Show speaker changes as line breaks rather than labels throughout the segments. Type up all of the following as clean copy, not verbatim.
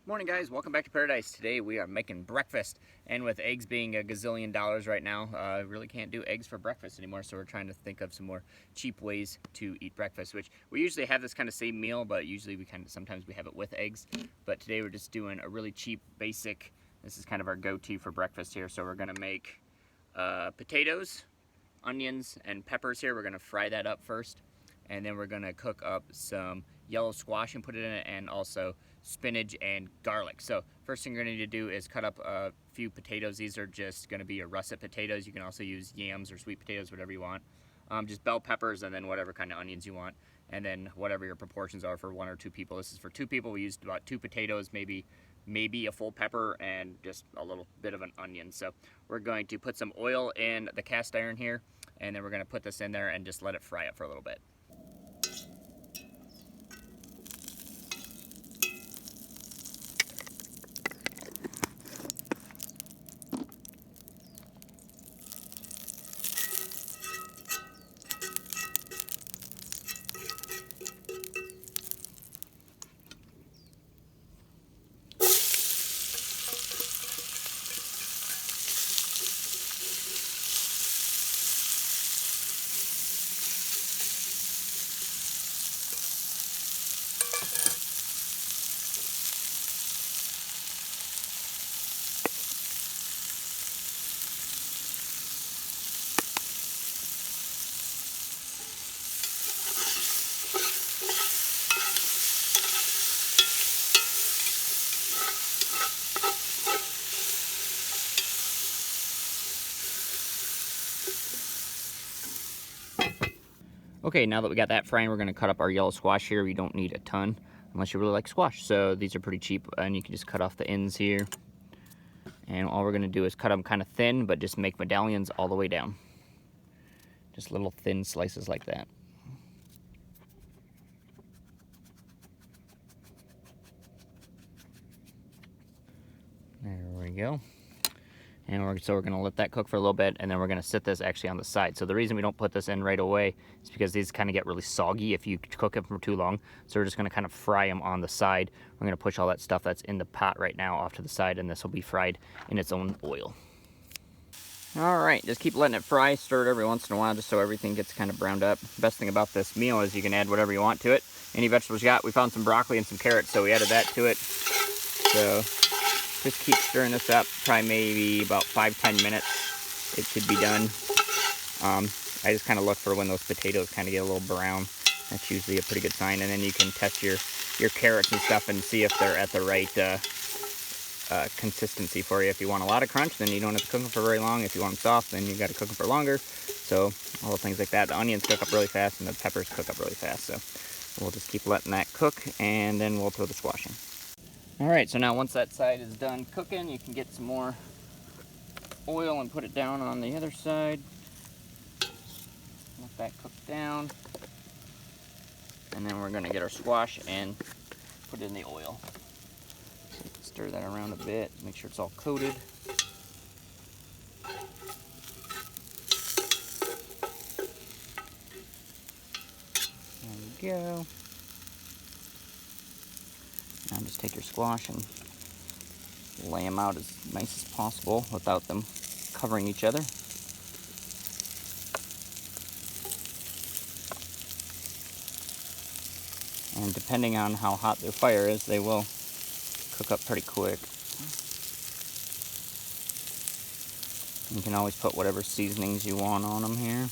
Morning guys, welcome back to Paradise. Today we are making breakfast, and with eggs being a gazillion dollars right now, really can't do eggs for breakfast anymore, so we're trying to think of some more cheap ways to eat breakfast, which we usually have this kind of same meal, but usually sometimes we have it with eggs. But today we're just doing a really cheap, basic, this is kind of our go-to for breakfast here. So we're gonna make potatoes, onions, and peppers here. We're gonna fry that up first, and then we're gonna cook up some yellow squash and put it in it, and also spinach and garlic. So first thing you're gonna need to do is cut up a few potatoes. These are just gonna be your russet potatoes. You can also use yams or sweet potatoes, whatever you want. Just bell peppers, and then whatever kind of onions you want, and then whatever your proportions are for 1 or 2 people. This is for 2 people. We used about 2 potatoes, maybe a full pepper, and just a little bit of an onion. So we're going to put some oil in the cast iron here, and then we're gonna put this in there and just let it fry up for a little bit. Okay, now that we got that frying, we're gonna cut up our yellow squash here. You don't need a ton unless you really like squash. So these are pretty cheap, and you can just cut off the ends here. And all we're gonna do is cut them kind of thin, but just make medallions all the way down. Just little thin slices like that. There we go. And so we're gonna let that cook for a little bit, and then we're gonna sit this actually on the side. So the reason we don't put this in right away is because these kind of get really soggy if you cook them for too long. So we're just gonna kind of fry them on the side. We're gonna push all that stuff that's in the pot right now off to the side, and this will be fried in its own oil. All right, just keep letting it fry, stir it every once in a while just so everything gets kind of browned up. Best thing about this meal is you can add whatever you want to it. Any vegetables you got. We found some broccoli and some carrots, so we added that to it. So just keep stirring this up, probably maybe about 5-10 minutes. It should be done. I just kind of look for when those potatoes kind of get a little brown. That's usually a pretty good sign. And then you can test your carrots and stuff and see if they're at the right consistency for you. If you want a lot of crunch, then you don't have to cook them for very long. If you want them soft, then you got to cook them for longer. So all the things like that. The onions cook up really fast, and the peppers cook up really fast. So we'll just keep letting that cook, and then we'll throw the squash in. All right, so now once that side is done cooking, you can get some more oil and put it down on the other side. Let that cook down. And then we're gonna get our squash and put it in the oil. So stir that around a bit, make sure it's all coated. There we go. Now just take your squash and lay them out as nice as possible without them covering each other. And depending on how hot their fire is, they will cook up pretty quick. You can always put whatever seasonings you want on them here.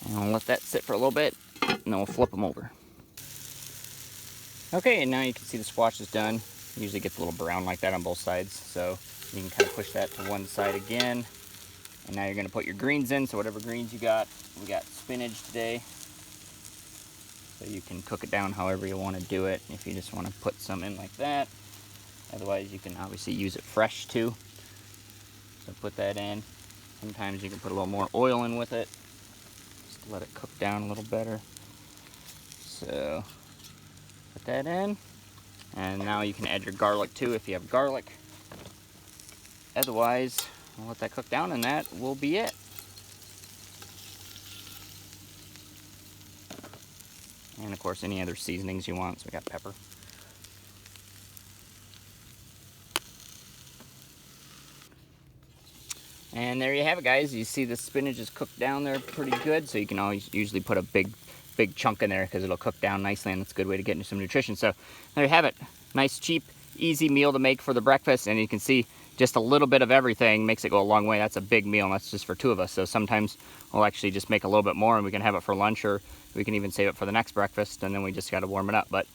And we'll let that sit for a little bit, and then we'll flip them over. Okay, and now you can see the squash is done. It usually gets a little brown like that on both sides, so you can kind of push that to one side again. And now you're gonna put your greens in, so whatever greens you got. We got spinach today, so you can cook it down however you want to do it. If you just want to put some in like that. Otherwise, you can obviously use it fresh too. So put that in. Sometimes you can put a little more oil in with it, just to let it cook down a little better. So put that in. And now you can add your garlic too if you have garlic. Otherwise, we'll let that cook down and that will be it. And of course, any other seasonings you want. So we got pepper. And there you have it, guys. You see the spinach is cooked down there pretty good. So you can always usually put a big chunk in there because it'll cook down nicely, and that's a good way to get into some nutrition. So there you have it. Nice, cheap, easy meal to make for the breakfast. And you can see just a little bit of everything makes it go a long way. That's a big meal, and that's just for 2 of us. So sometimes we'll actually just make a little bit more and we can have it for lunch, or we can even save it for the next breakfast, and then we just got to warm it up. But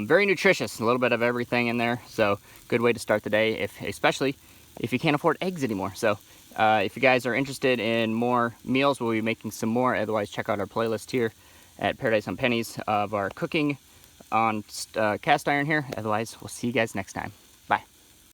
very nutritious, a little bit of everything in there. So good way to start the day, especially if you can't afford eggs anymore. So if you guys are interested in more meals, we'll be making some more. Otherwise, check out our playlist here at Paradise on Pennies of our cooking on cast iron here. Otherwise, we'll see you guys next time.